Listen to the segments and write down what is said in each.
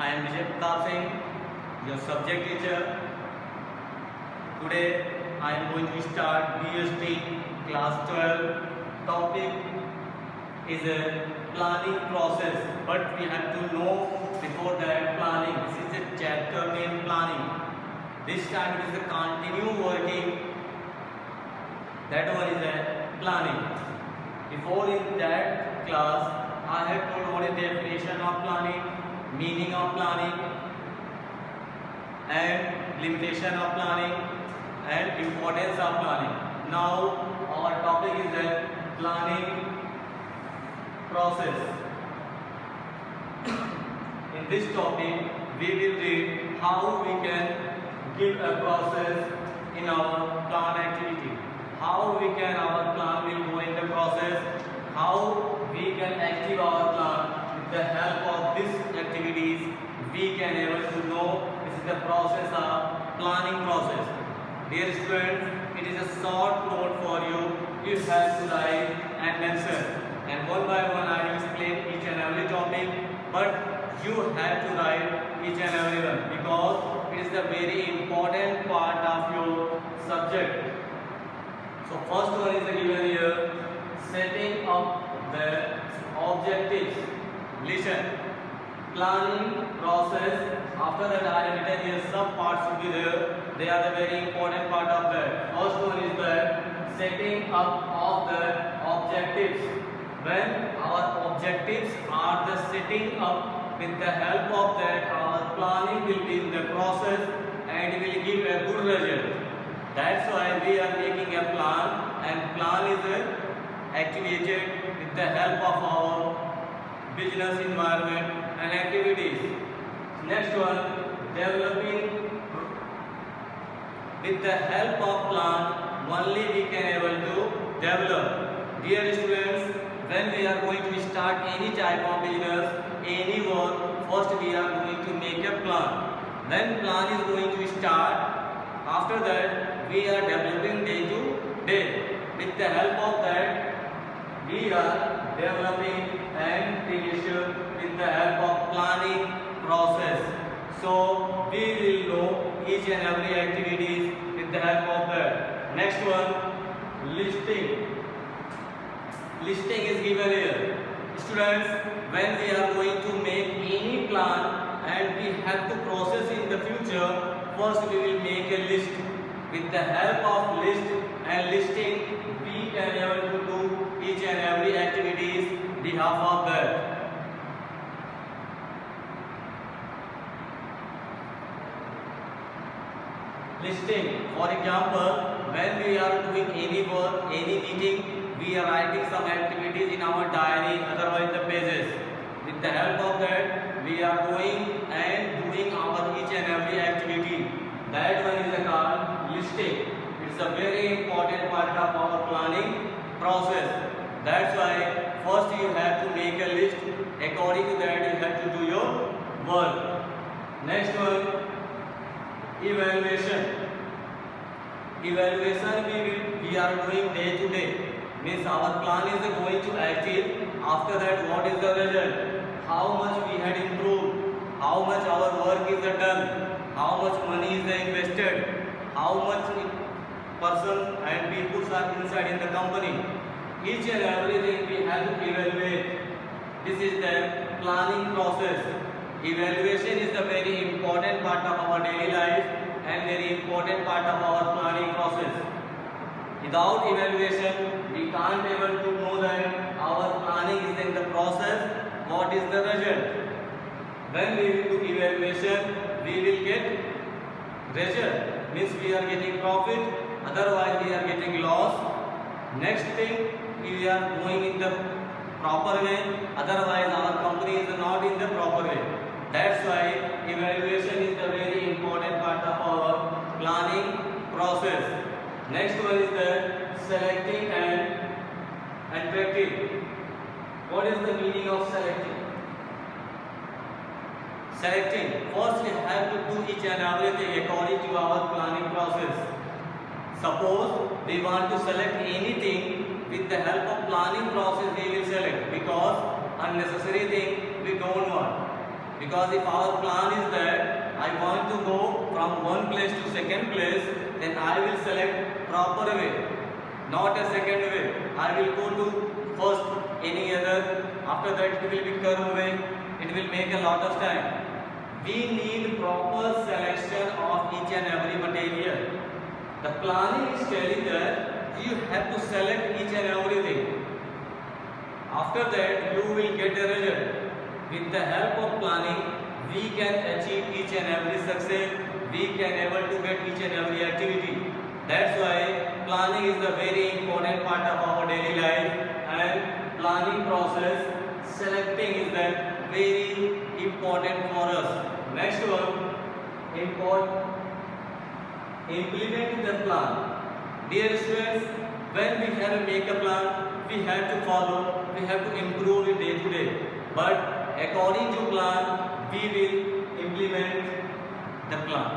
I am Vijay Pratap Singh, your subject teacher. Today I am going to start BST class 12. Topic is a planning process, but we have to know before that planning. This is a chapter named planning. This time it is a continue working. That one is a planning. Before in that class, I have told what is the definition of planning, meaning of planning, and limitation of planning, and importance of planning. Now our topic is the planning process. In this topic, we will read how we can give a process in our plan activity. How we can our plan will go in the process. How we can active our plan with the help of these activities. We can able to know this is the process of planning process. Dear students, it is a short note for you. You have to write and mention. And one by one I will explain each and every topic. But you have to write each and every one because it is the very important part of your subject. So first one is given here, setting up the objectives. Listen, planning process. After that I have written here some parts will be there. They are the very important part of that. First one is the setting up of the objectives. When our objectives are the setting up, with the help of that our planning will be in the process and will give a good result. That's why we are making a plan, and plan is activated with the help of our business environment and activities. Next one, developing. With the help of plan, only we can able to develop. Dear students, when we are going to start any type of business, any work, first we are going to make a plan. When plan is going to start, after that we are developing day to day. With the help of that, we are developing and creation with the help of planning process. So we will know each and every activities with the help of that. Next one, listing. Listing is given here. Students, when we are going to make any plan and we have to process in the future, first we will make a list. With the help of list and listing, we can able to do each and every activities behalf of that. Listing. For example, when we are doing any work, any meeting, we are writing some activities in our diary, otherwise the pages. With the help of that, we are going and doing our each and every activity. That one is called listing. It's a very important part of our planning process. That's why first you have to make a list. According to that, you have to do your work. Next one, evaluation. Evaluation we are doing day to day. Means our plan is going to active. After that, what is the result? How much we had improved? How much our work is done? How much money is invested? How much persons and people are inside in the company? Each and everything we have to evaluate. This is the planning process. Evaluation is the very important part of our daily life and very important part of our planning process. Without evaluation, we can't able to know that our planning is in the process. What is the result? When we will do evaluation, we will get result. Means we are getting profit. Otherwise, we are getting loss. Next thing, we are going in the proper way. Otherwise, our company is not in the proper way. That's why evaluation is the very important part of our planning process. Next one is the selecting and attracting. What is the meaning of selecting? Selecting. First we have to do each and everything according to our planning process. Suppose we want to select anything, with the help of planning process we will select, because unnecessary thing we don't want. Because if our plan is that I want to go from one place to second place, then I will select proper way, not a second way. I will go to first any other, after that it will be curve way, it will make a lot of time. We need proper selection of each and every material. The planning is telling that you have to select each and everything. After that you will get a result. With the help of planning, we can achieve each and every success. We can able to get each and every activity. That's why planning is the very important part of our daily life, and planning process, selecting is that very important for us. Next one, implement the plan. Dear students, when we have to make a plan, we have to follow, we have to improve it day to day. But according to plan, we will implement the plan.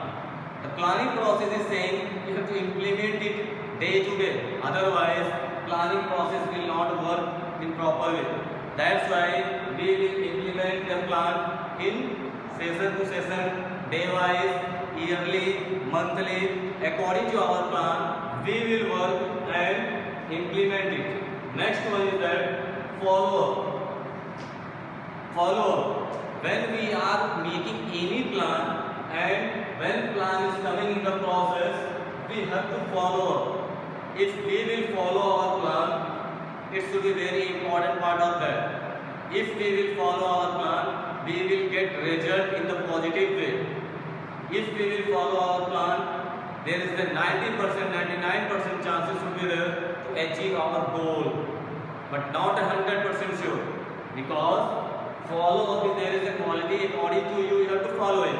The planning process is saying you have to implement it day to day. Otherwise, planning process will not work in proper way. That's why we will implement the plan in session to session, day wise, yearly, monthly. According to our plan, we will work and implement it. Next one is that follow. When we are making any plan and when plan is coming in the process, we have to follow up. If we will follow our plan, it should be very important part of that. If we will follow our plan, we will get result in the positive way. If we will follow our plan, there is a 90%, 99% chances should be there to achieve our goal, but not 100% sure, because follow up, if there is a quality according to you, you have to follow it.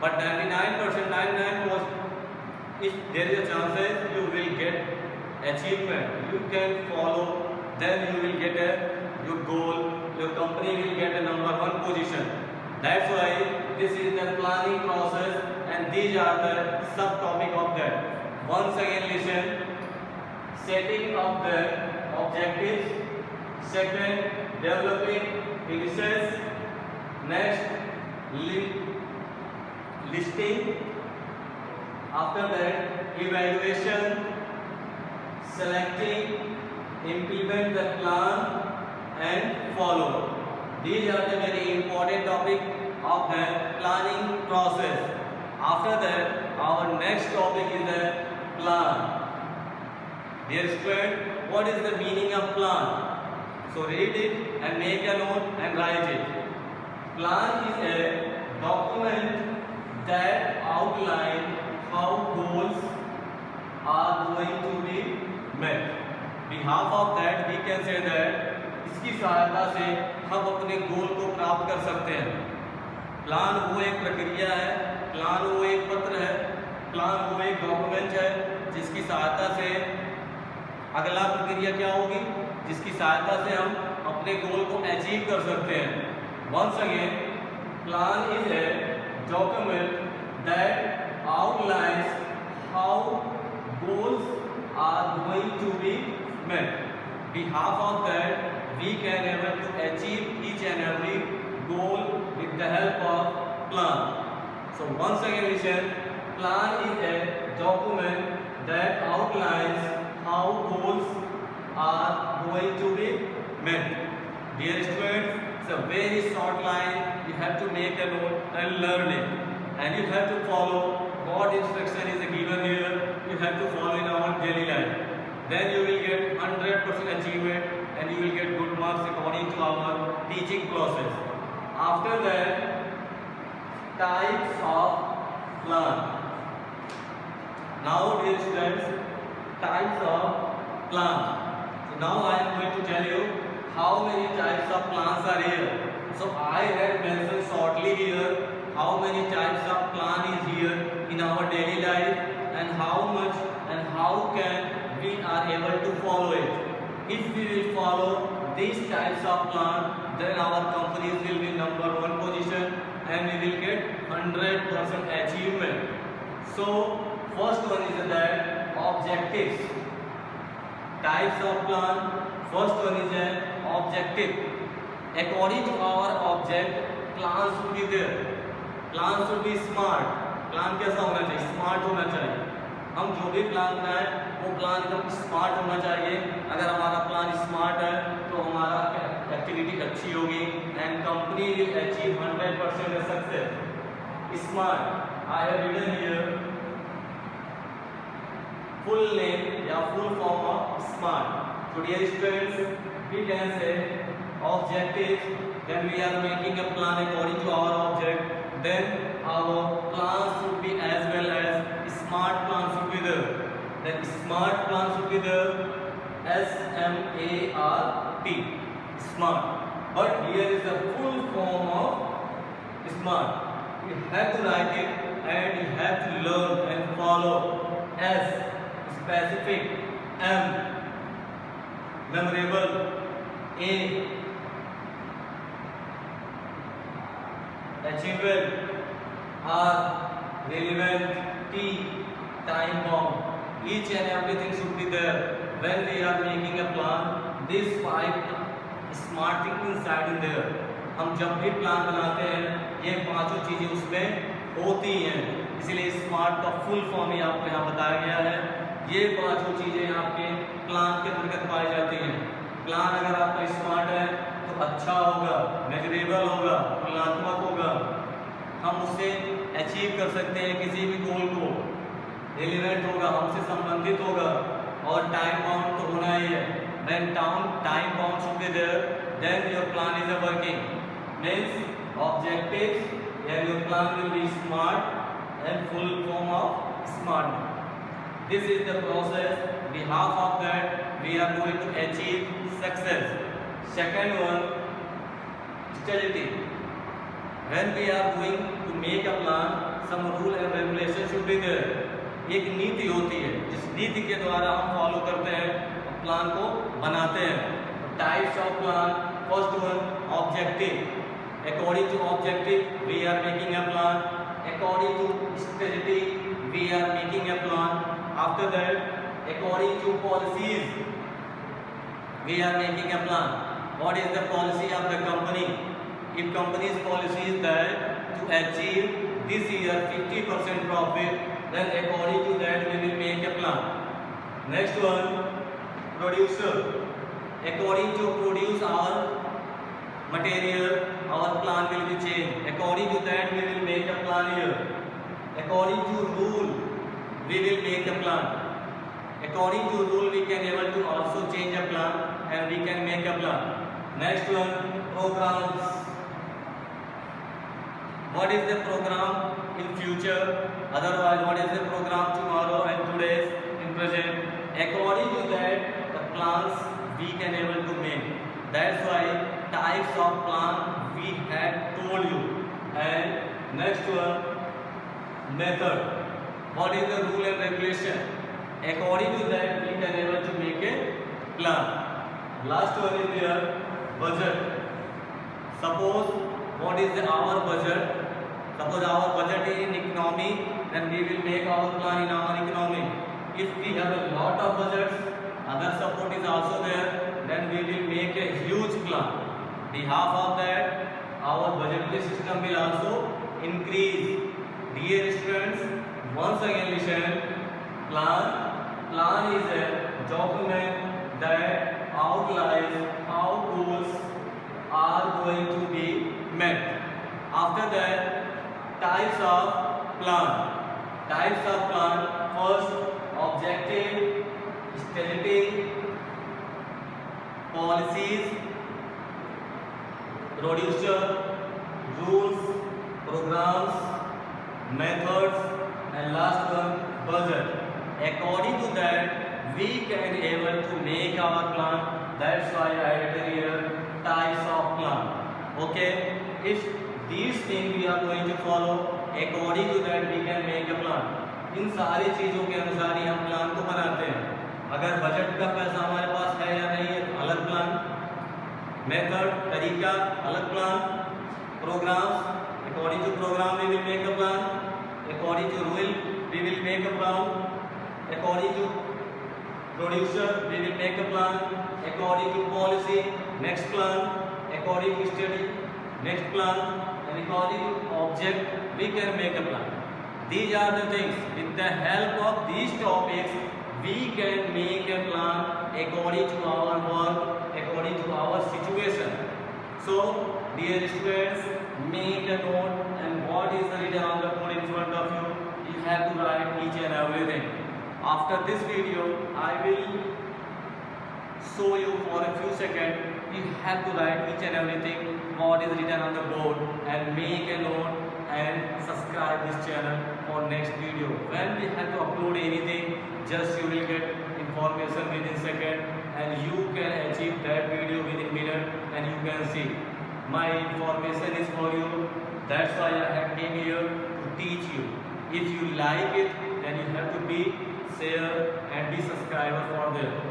But 99%, 99%, if there is a chances you will get achievement, you can follow, then you will get your goal, your company will get a number one position. That's why this is the planning process, and these are the subtopic of that. Once again listen, setting up the objectives, second, developing research, next listing, after that evaluation, selecting, implement the plan and follow. These are the very important topic of the planning process. After that, our next topic is the plan. Dear student, what is the meaning of plan? So read it and make a note and write it. Plan is a document that outlines how goals are going to be met. Behalf of that, we can say that इसकी सहायता से हम अपने गोल को प्राप्त कर सकते हैं. प्लान वो एक प्रक्रिया है, प्लान वो एक पत्र है, प्लान वो एक डॉक्यूमेंट है जिसकी सहायता से अगला प्रक्रिया क्या होगी, जिसकी सहायता से हम अपने गोल को अचीव कर सकते हैं. Once again, plan is a document that outlines how goals are going to be met. Behalf of that, we can able to achieve each and every goal with the help of plan. So once again listen, plan is a document that outlines how goals are going to be met. Dear students, it's a very short line, you have to make a note and learn it, and you have to follow what instruction is given here, you have to follow in our daily life. Then you will get 100% achievement and you will get good marks according to our teaching process. After that, types of plan. Now dear students, types of plan. So now I am going to tell you how many types of plans are here. So I have mentioned shortly here how many types of plan is here in our daily life, and how much and how can we are able to follow it. If we will follow these types of plan, then our companies will be number one position and we will get 100% achievement. So first one is that objectives. Types of plan. First one is an objective. According to our object, plan should be there, plan should be smart. Plan कैसा होना चाहिए? Smart होना चाहिए। हम जो भी plan बनाए वो प्लान एकदम स्मार्ट होना चाहिए। अगर हमारा प्लान स्मार्ट है तो हमारा एक्टिविटी अच्छी होगी and company will achieve 100% success. SMART I have written here full name या full form of SMART. So dear students, we can say objectives, then we are making a plan according to our object, then our plan should be as well as smart plan should be there. Then smart plan should be there, SMART, smart. But here is the full form of smart. You have to write it and you have to learn and follow. S, specific. M, memorable. A, achievable. R, relevant. T, time bound. Each and everything should be there when we are making a plan. These 5 smart things inside in there. हम जब भी plan बनाते हैं ये 5 चीजें उसमें होती हैं, इसलिए स्मार्ट का फुल फॉर्म ही आपको यहाँ बताया गया है। ये 5 चीजें आपके प्लान के अंतर्गत पाई जाती हैं। प्लान अगर आपका स्मार्ट है तो अच्छा होगा, मेजरेबल होगा, तुलनात्मक होगा, हम उससे अचीव कर सकते हैं किसी भी गोल को, रिलेवेंट होगा, हमसे संबंधित होगा और टाइम बाउंड तो होना ही है। When time bound should be there, then your plan is working. Means objectives and your plan will be smart and full form of smart. This is the process. Behalf of that, we are going to achieve success. Second one, strategy. When we are going to make a plan, some rule and regulation should be there. एक नीति होती है, जिस नीति के द्वारा हम follow करते हैं, प्लान को बनाते हैं। Types of plan, first one objective. According to objective we are making a plan, according to strategy we are making a plan, after that according to policies we are making a plan. What is the policy of the company? If company's policy is that to achieve this year 50% profit, then according to that we will make a plan. Next one, producer. According to produce our material, our plan will be changed. According to that we will make a plan here. According to rule we will make a plan. According to rule we can able to also change a plan and we can make a plan. Next one, programs. What is the program in future? Otherwise, what is the program tomorrow and today's in present? According to that, the plans we can able to make. That's why types of plan we had told you. And next one, method. What is the rule and regulation? According to that, we can able to make a plan. Last one is there, budget. Suppose what is our budget? Suppose our budget is in economy, then we will make our plan in our economy. If we have a lot of budgets, other support is also there, then we will make a huge plan. Behalf of that, our budgetary system will also increase. Dear students, once again listen. Plan is a document that outlines how goals are going to be met. After that, types of plan. Types of plan. First, objective, strategy, policies, producer, rules, programs, methods, and last one, budget. According to that, we can able to make our plan. That's why I written here types of plan. Okay, if these things we are going to follow, according to that we can make a plan. इन सारी चीज़ों के अनुसार ही हम plan को बनाते हैं। अगर budget का पैसा हमारे पास है या नहीं है तो अलग प्लान, मेथड तरीका अलग plan, programs according to program we will make a plan, according to rule we will make a plan, according to producer we will make a plan, according to policy next plan, according to study Next plan, according to object, we can make a plan. These are the things. With the help of these topics, we can make a plan according to our work, according to our situation. So, dear students, make a note and what is written on the board in front of you. You have to write each and everything. After this video, I will show you for a few seconds. You have to write each and everything what is written on the board and make a note and subscribe this channel for next video. When we have to upload anything, just you will get information within second and you can achieve that video within minute and you can see. My information is for you. That's why I have came here to teach you. If you like it, then you have to be share and be subscriber for them.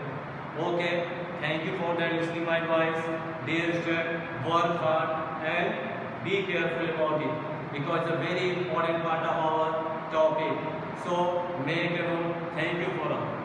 Okay, thank you for that listening my advice. Dear student, work hard and be careful about it because it's a very important part of our topic. So make a note. Thank you for all.